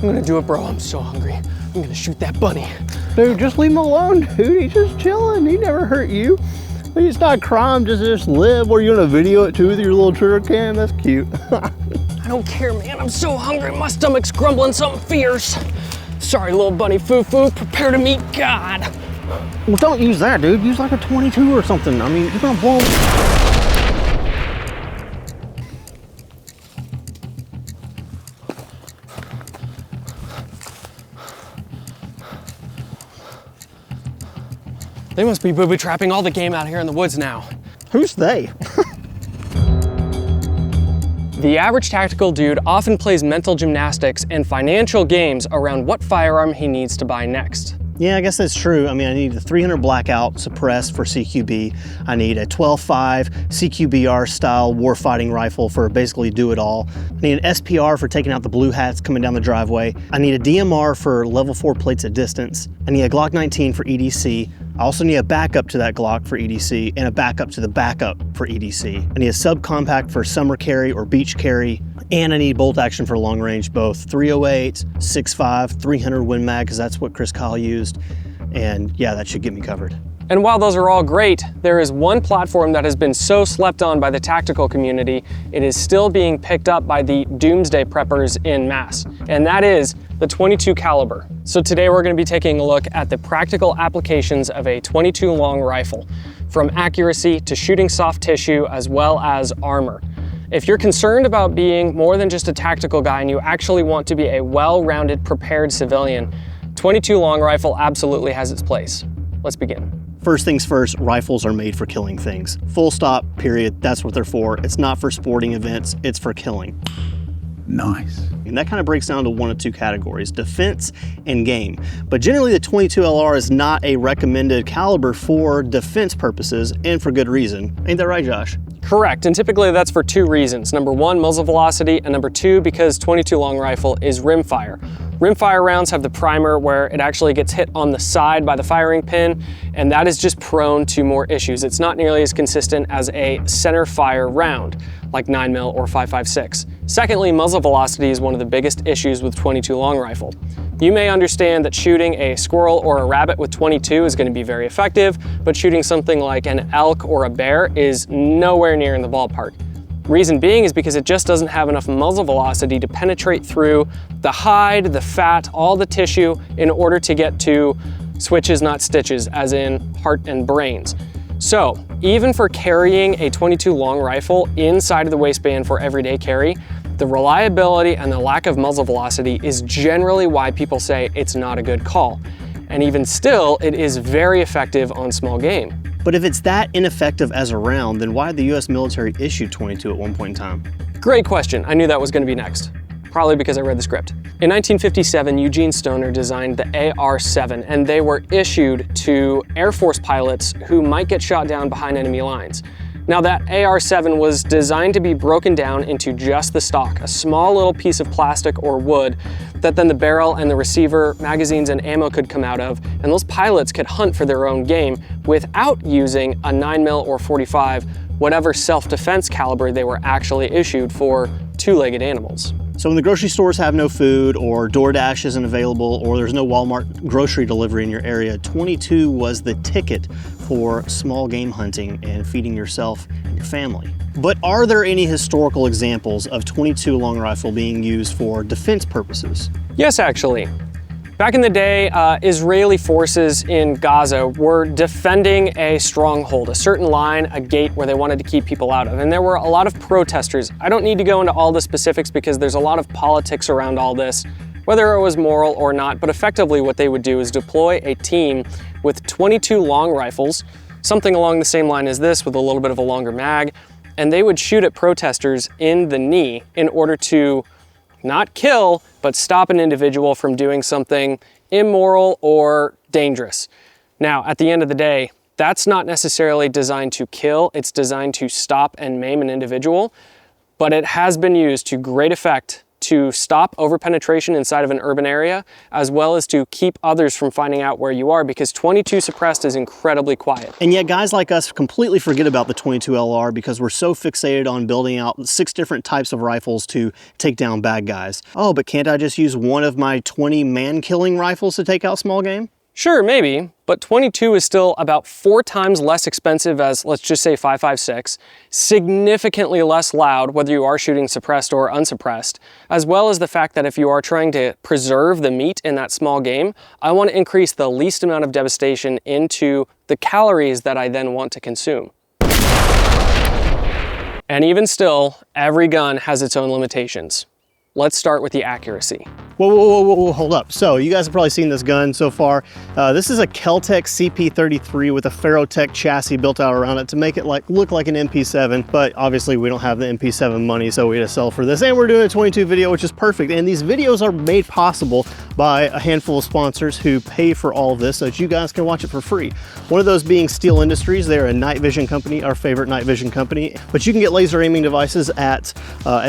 gonna do it, bro. I'm so hungry. I'm gonna shoot that bunny. Dude, just leave him alone, dude. He's just chilling. He never hurt you. It's not a crime, just live. Or you gonna video it too with your little trigger cam? That's cute. I don't care, man. I'm so hungry. My stomach's grumbling something fierce. Sorry, little bunny foo-foo. Prepare to meet God. Well, don't use that, dude. Use like a 22 or something. I mean, you're gonna blow him. They must be booby trapping all the game out here in the woods now. Who's they? The average tactical dude often plays mental gymnastics and financial games around what firearm he needs to buy next. Yeah, I guess that's true. I mean, I need a 300 blackout suppress for CQB. I need a 12.5 CQBR style warfighting rifle for basically do it all. I need an SPR for taking out the blue hats coming down the driveway. I need a DMR for level 4 plates at distance. I need a Glock 19 for EDC. I also need a backup to that Glock for EDC and a backup to the backup for EDC. I need a subcompact for summer carry or beach carry. And I need bolt action for long range, both 308, 6.5, 300 Win Mag, because that's what Chris Kyle used. And yeah, that should get me covered. And while those are all great, there is one platform that has been so slept on by the tactical community, it is still being picked up by the Doomsday preppers en masse, and that is the 22 caliber. So today we're going to be taking a look at the practical applications of a 22 long rifle, from accuracy to shooting soft tissue as well as armor. If you're concerned about being more than just a tactical guy and you actually want to be a well-rounded, prepared civilian, 22 long rifle absolutely has its place. Let's begin. First things first, rifles are made for killing things. Full stop, period. That's what they're for. It's not for sporting events, it's for killing. Nice. And that kind of breaks down to one of two categories, defense and game. But generally the 22 LR is not a recommended caliber for defense purposes and for good reason. Ain't that right, Josh? Correct, and typically that's for two reasons. Number one, muzzle velocity, and number two, because 22 long rifle is rimfire. Rimfire rounds have the primer where it actually gets hit on the side by the firing pin, and that is just prone to more issues. It's not nearly as consistent as a center fire round, like 9mm or 5.56. Secondly, muzzle velocity is one of the biggest issues with 22 long rifle. You may understand that shooting a squirrel or a rabbit with 22 is going to be very effective, but shooting something like an elk or a bear is nowhere near in the ballpark. Reason being is because it just doesn't have enough muzzle velocity to penetrate through the hide, the fat, all the tissue in order to get to switches, not stitches, as in heart and brains. So even for carrying a 22 long rifle inside of the waistband for everyday carry, the reliability and the lack of muzzle velocity is generally why people say it's not a good call. And even still, it is very effective on small game. But if it's that ineffective as a round, then why did the US military issue 22 at one point in time? Great question. I knew that was going to be next. Probably because I read the script. In 1957, Eugene Stoner designed the AR-7, and they were issued to Air Force pilots who might get shot down behind enemy lines. Now that AR-7 was designed to be broken down into just the stock, a small little piece of plastic or wood that then the barrel and the receiver, magazines and ammo could come out of, and those pilots could hunt for their own game without using a 9mm or 45, whatever self-defense caliber they were actually issued for two-legged animals. So when the grocery stores have no food, or DoorDash isn't available, or there's no Walmart grocery delivery in your area, 22 was the ticket for small game hunting and feeding yourself and your family. But are there any historical examples of 22 long rifle being used for defense purposes? Yes, actually. Back in the day, Israeli forces in Gaza were defending a stronghold, a certain line, a gate where they wanted to keep people out of. And there were a lot of protesters. I don't need to go into all the specifics because there's a lot of politics around all this, whether it was moral or not, but effectively what they would do is deploy a team with 22 long rifles, something along the same line as this with a little bit of a longer mag, and they would shoot at protesters in the knee in order to not kill, but stop an individual from doing something immoral or dangerous. Now, at the end of the day, that's not necessarily designed to kill, it's designed to stop and maim an individual, but it has been used to great effect to stop overpenetration inside of an urban area, as well as to keep others from finding out where you are, because 22 suppressed is incredibly quiet. And yet guys like us completely forget about the 22 LR because we're so fixated on building out 6 different types of rifles to take down bad guys. Oh, but can't I just use one of my 20 man-killing rifles to take out small game? Sure, maybe, but 22 is still about 4 times less expensive as, let's just say, 5.56, significantly less loud whether you are shooting suppressed or unsuppressed, as well as the fact that if you are trying to preserve the meat in that small game, I want to increase the least amount of devastation into the calories that I then want to consume. And even still, every gun has its own limitations. Let's start with the accuracy. Whoa, hold up. So you guys have probably seen this gun so far. This is a Kel-Tec CP33 with a Ferrotec chassis built out around it to make it look like an MP7, but obviously we don't have the MP7 money, so we had to sell for this. And we're doing a 22 video, which is perfect. And these videos are made possible by a handful of sponsors who pay for all of this so that you guys can watch it for free. One of those being Steel Industries. They're a night vision company, our favorite night vision company. But you can get laser aiming devices at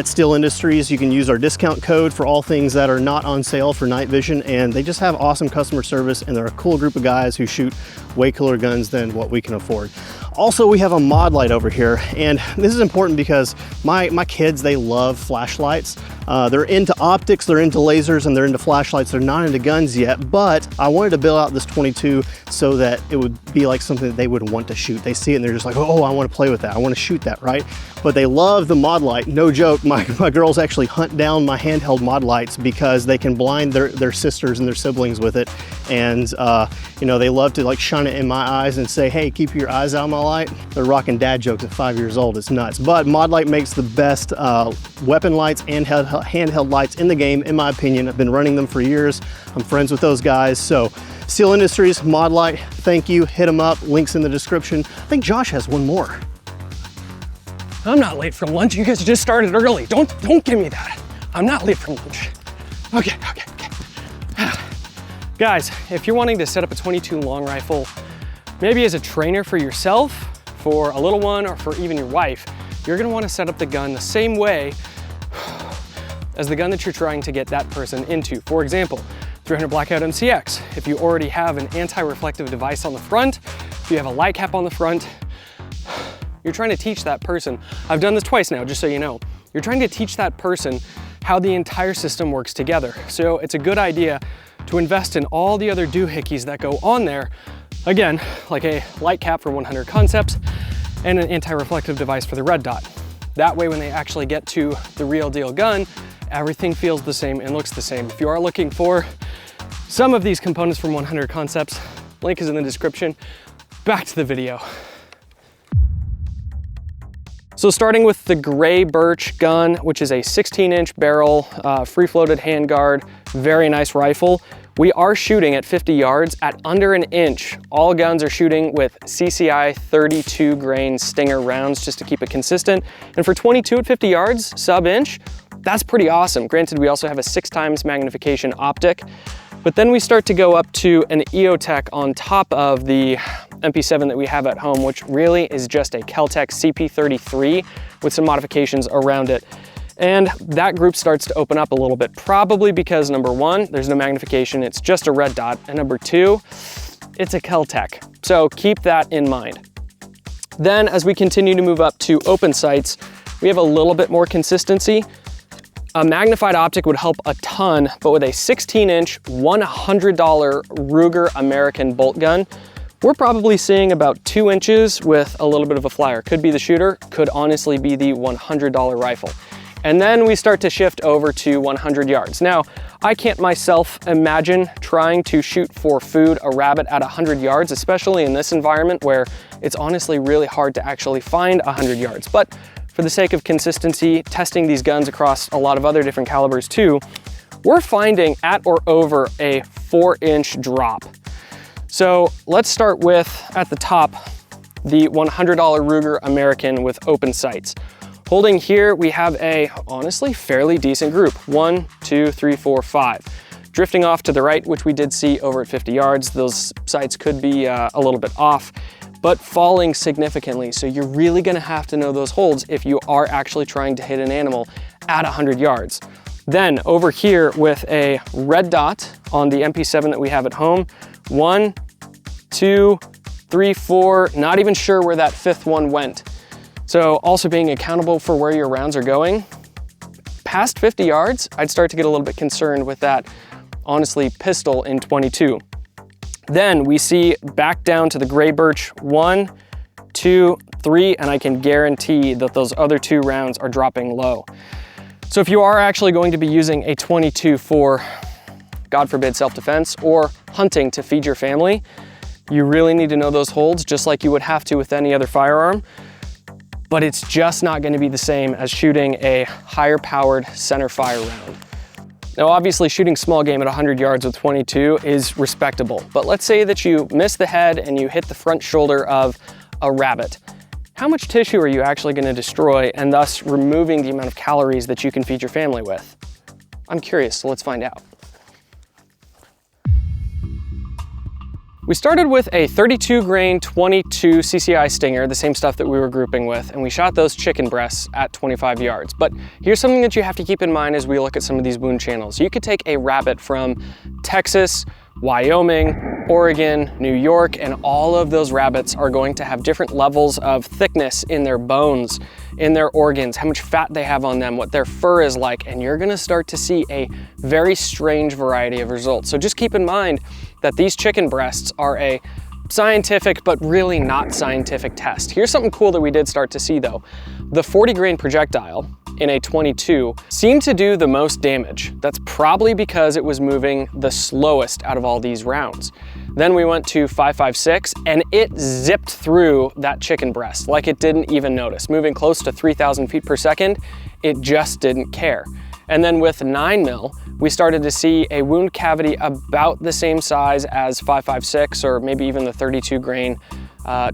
Steel Industries. You can use our discount code for all things that are not on sale for night vision, and they just have awesome customer service, and they're a cool group of guys who shoot way cooler guns than what we can afford. Also, we have a mod light over here, and this is important because my kids, they love flashlights. They're into optics, they're into lasers, and they're into flashlights. They're not into guns yet, but I wanted to build out this 22 so that it would be like something that they would want to shoot. They see it and they're just like, oh, I want to play with that. I want to shoot that, right? But they love the mod light. No joke, my girls actually hunt down my handheld mod lights because they can blind their sisters and their siblings with it. And you know, they love to like shine it in my eyes and say, hey, keep your eyes out of my light. They're rocking dad jokes at 5 years old. It's nuts. But mod light makes the best weapon lights and handheld lights in the game, in my opinion. I've been running them for years. I'm friends with those guys. So Steel Industries, mod light, thank you. Hit them up. Links in the description. I think Josh has one more. I'm not late for lunch. You guys just started early. Don't give me that. I'm not late for lunch. Okay. Guys, if you're wanting to set up a 22 long rifle, maybe as a trainer for yourself, for a little one, or for even your wife, you're gonna wanna set up the gun the same way as the gun that you're trying to get that person into. For example, 300 Blackout MCX. If you already have an anti-reflective device on the front, if you have a light cap on the front, you're trying to teach that person, I've done this twice now, just so you know, you're trying to teach that person how the entire system works together. So it's a good idea to invest in all the other doohickeys that go on there. Again, like a light cap for 100 Concepts and an anti-reflective device for the red dot. That way, when they actually get to the real deal gun, everything feels the same and looks the same. If you are looking for some of these components from 100 Concepts, link is in the description. Back to the video. So starting with the gray birch gun, which is a 16-inch barrel, free-floated handguard, very nice rifle. We are shooting at 50 yards at under an inch. All guns are shooting with CCI 32 grain Stinger rounds just to keep it consistent. And for 22 at 50 yards, sub-inch, that's pretty awesome. Granted, we also have a 6x magnification optic, but then we start to go up to an EOTech on top of the MP7 that we have at home, which really is just a Kel-Tec CP33 with some modifications around it. And that group starts to open up a little bit, probably because number one, there's no magnification, it's just a red dot. And number two, it's a Kel-Tec. So keep that in mind. Then as we continue to move up to open sights, we have a little bit more consistency. A magnified optic would help a ton, but with a 16-inch, $100 Ruger American bolt gun, we're probably seeing about 2 inches with a little bit of a flyer. Could be the shooter, could honestly be the $100 rifle. And then we start to shift over to 100 yards. Now, I can't myself imagine trying to shoot for food a rabbit at 100 yards, especially in this environment where it's honestly really hard to actually find 100 yards. But for the sake of consistency, testing these guns across a lot of other different calibers too, we're finding at or over a 4-inch drop. So let's start with, at the top, the $100 Ruger American with open sights. Holding here, we have a, honestly, fairly decent group. 1, 2, 3, 4, 5. Drifting off to the right, which we did see over at 50 yards, those sights could be a little bit off, but falling significantly. So you're really gonna have to know those holds if you are actually trying to hit an animal at 100 yards. Then over here with a red dot on the MP7 that we have at home, 1, 2, 3, 4, not even sure where that 5th one went. So also being accountable for where your rounds are going. Past 50 yards, I'd start to get a little bit concerned with that, honestly, pistol in 22. Then we see back down to the gray birch, 1, 2, 3, and I can guarantee that those other 2 rounds are dropping low. So if you are actually going to be using a 22 for, God forbid, self-defense or hunting to feed your family, you really need to know those holds just like you would have to with any other firearm, but it's just not going to be the same as shooting a higher powered center fire round. Now obviously shooting small game at 100 yards with 22 is respectable, but let's say that you miss the head and you hit the front shoulder of a rabbit. How much tissue are you actually going to destroy and thus removing the amount of calories that you can feed your family with? I'm curious, so let's find out. We started with a 32 grain 22 CCI Stinger, the same stuff that we were grouping with, and we shot those chicken breasts at 25 yards. But here's something that you have to keep in mind as we look at some of these wound channels. You could take a rabbit from Texas, Wyoming, Oregon, New York, and all of those rabbits are going to have different levels of thickness in their bones, in their organs, how much fat they have on them, what their fur is like, and you're gonna start to see a very strange variety of results. So just keep in mind that these chicken breasts are a scientific but really not scientific test. Here's something cool that we did start to see though. The 40 grain projectile in a 22 seemed to do the most damage. That's probably because it was moving the slowest out of all these rounds. Then we went to 5.56 and it zipped through that chicken breast like it didn't even notice. Moving close to 3,000 feet per second, it just didn't care. And then with 9mm, we started to see a wound cavity about the same size as 5.56 or maybe even the 32 grain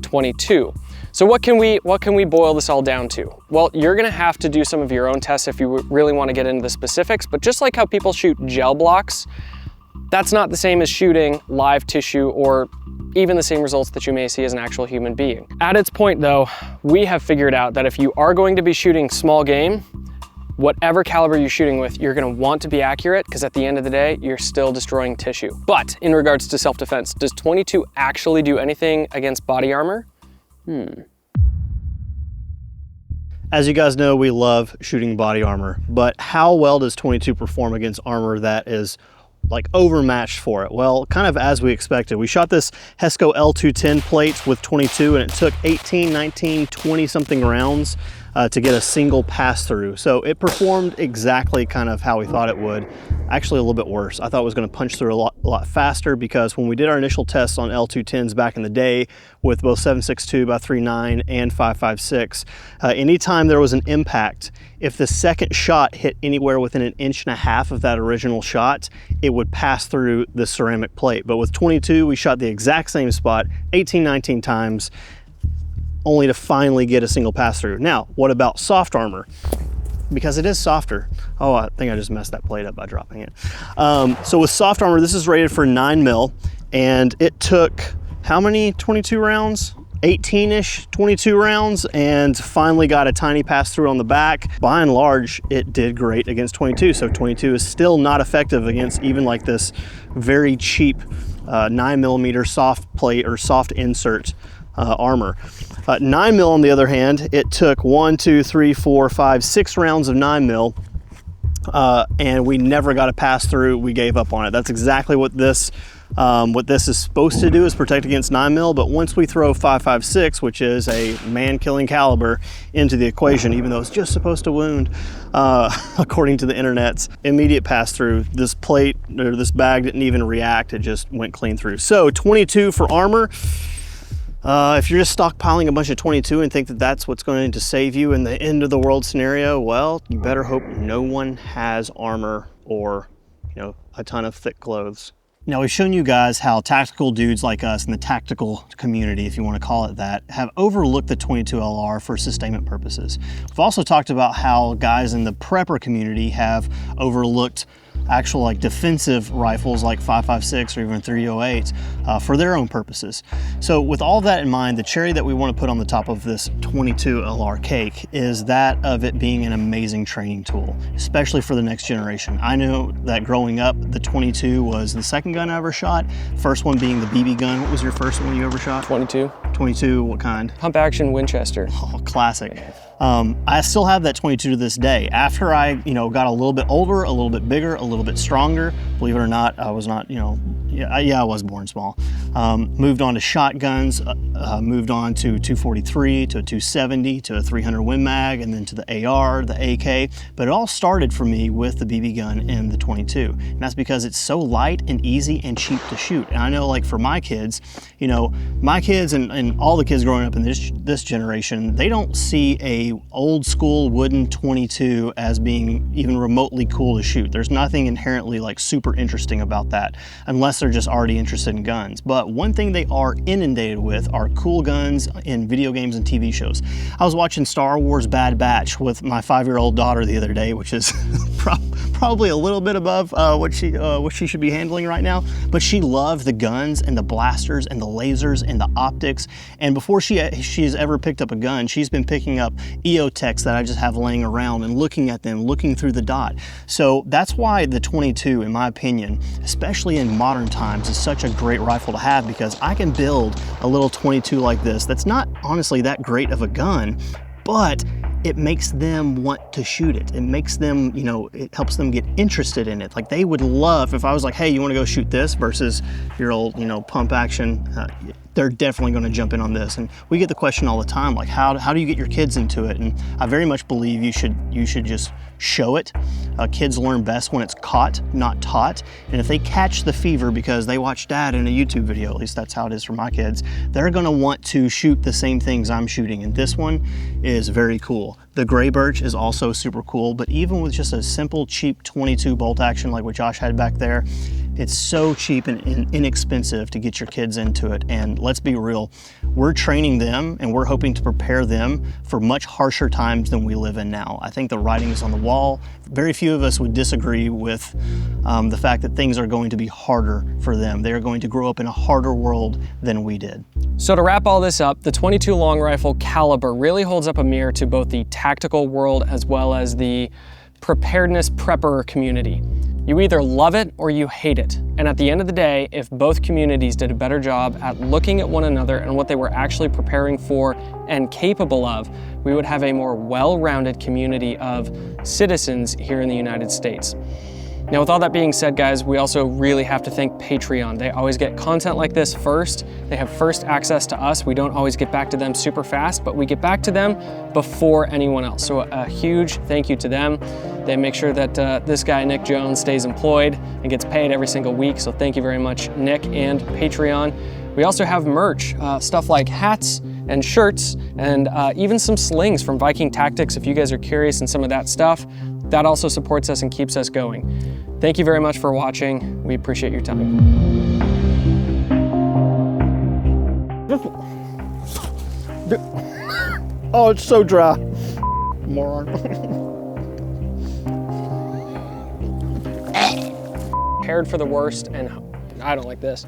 22. So what can we boil this all down to? Well, you're gonna have to do some of your own tests if you really wanna get into the specifics, but just like how people shoot gel blocks, that's not the same as shooting live tissue or even the same results that you may see as an actual human being. At its point though, we have figured out that if you are going to be shooting small game, whatever caliber you're shooting with, you're gonna want to be accurate because at the end of the day, you're still destroying tissue. But in regards to self-defense, does 22 actually do anything against body armor? As you guys know, we love shooting body armor, but how well does 22 perform against armor that is like overmatched for it? Well, kind of as we expected. We shot this Hesco L210 plate with 22 and it took 18, 19, 20 something rounds to get a single pass through. So it performed exactly kind of how we thought it would. Actually a little bit worse. I thought it was going to punch through a lot faster because when we did our initial tests on L210s back in the day with both 7.62 by 3.9 and 5.56, anytime there was an impact, if the second shot hit anywhere within 1.5 inches of that original shot, it would pass through the ceramic plate. But with 22, we shot the exact same spot 18, 19 times, only to finally get a single pass through. Now, what about soft armor? Because it is softer. Oh, I think I just messed that plate up by dropping it. So with soft armor, this is rated for 9mm, and it took how many 22 rounds? 18-ish 22 rounds, and finally got a tiny pass through on the back. By and large, it did great against 22. So 22 is still not effective against even like this very cheap 9mm soft plate or soft insert armor. 9mm on the other hand, it took 1, 2, 3, 4, 5, 6 rounds of 9mm, and we never got a pass through. We gave up on it. That's exactly what this is supposed to do, is protect against 9mm. But once we throw 5.56, which is a man-killing caliber, into the equation, even though it's just supposed to wound, according to the internets, immediate pass through. This plate or this bag didn't even react. It just went clean through. So 22 for armor. If you're just stockpiling a bunch of 22 and think that that's what's going to save you in the end of the world scenario, well, you better hope no one has armor or, you know, a ton of thick clothes. Now, we've shown you guys how tactical dudes like us in the tactical community, if you want to call it that, have overlooked the 22 LR for sustainment purposes. We've also talked about how guys in the prepper community have overlooked actual like defensive rifles like 5.56 or even 308 for their own purposes. So with all that in mind, the cherry that we want to put on the top of this 22 LR cake is that of it being an amazing training tool, especially for the next generation. I know that growing up, the 22 was the second gun I ever shot, first one being the BB gun. What was your first one you ever shot? 22. 22, what kind? Pump action Winchester. Oh, classic. I still have that 22 to this day. After I, got a little bit older, a little bit bigger, a little bit stronger, believe it or not, I was not, I was born small. Moved on to shotguns, moved on to 243, to a 270, to a 300 Win Mag, and then to the AR, the AK. But it all started for me with the BB gun and the 22. And that's because it's so light and easy and cheap to shoot. And I know, like, for my kids, my kids and all the kids growing up in this generation, they don't see a old school wooden 22 as being even remotely cool to shoot. There's nothing inherently like super interesting about that unless they're just already interested in guns. But one thing they are inundated with are cool guns in video games and TV shows. I was watching Star Wars Bad Batch with my 5-year-old daughter the other day, which is probably a little bit above what she should be handling right now, but she loved the guns and the blasters and the lasers and the optics. And before she's ever picked up a gun, she's been picking up EOTechs that I just have laying around and looking at them, looking through the dot. So that's why the 22, in my opinion, especially in modern times, is such a great rifle to have, because I can build a little 22 like this that's not honestly that great of a gun, but it makes them want to shoot it. It makes them, it helps them get interested in it. Like, they would love, if I was like, hey, you want to go shoot this versus your old, pump action, they're definitely going to jump in on this. And we get the question all the time, like, how do you get your kids into it? And I very much believe you should just show it. Kids learn best when it's caught, not taught. And if they catch the fever because they watch dad in a YouTube video, at least that's how it is for my kids, they're going to want to shoot the same things I'm shooting. And this one is very cool. The gray birch is also super cool, but even with just a simple, cheap 22 bolt action like what Josh had back there, it's so cheap and inexpensive to get your kids into it. And let's be real, we're training them and we're hoping to prepare them for much harsher times than we live in now. I think the writing is on the wall. Very few of us would disagree with the fact that things are going to be harder for them. They are going to grow up in a harder world than we did. So to wrap all this up, the 22 long rifle caliber really holds up a mirror to both the tactical world as well as the preparedness prepper community. You either love it or you hate it. And at the end of the day, if both communities did a better job at looking at one another and what they were actually preparing for and capable of, we would have a more well-rounded community of citizens here in the United States. Now, with all that being said, guys, we also really have to thank Patreon. They always get content like this first. They have first access to us. We don't always get back to them super fast, but we get back to them before anyone else. So a huge thank you to them. They make sure that this guy, Nick Jones, stays employed and gets paid every single week. So thank you very much, Nick and Patreon. We also have merch, stuff like hats and shirts, and even some slings from Viking Tactics. If you guys are curious in some of that stuff, that also supports us and keeps us going. Thank you very much for watching. We appreciate your time. Oh, it's so dry. Moron. Prepared for the worst, and I don't like this.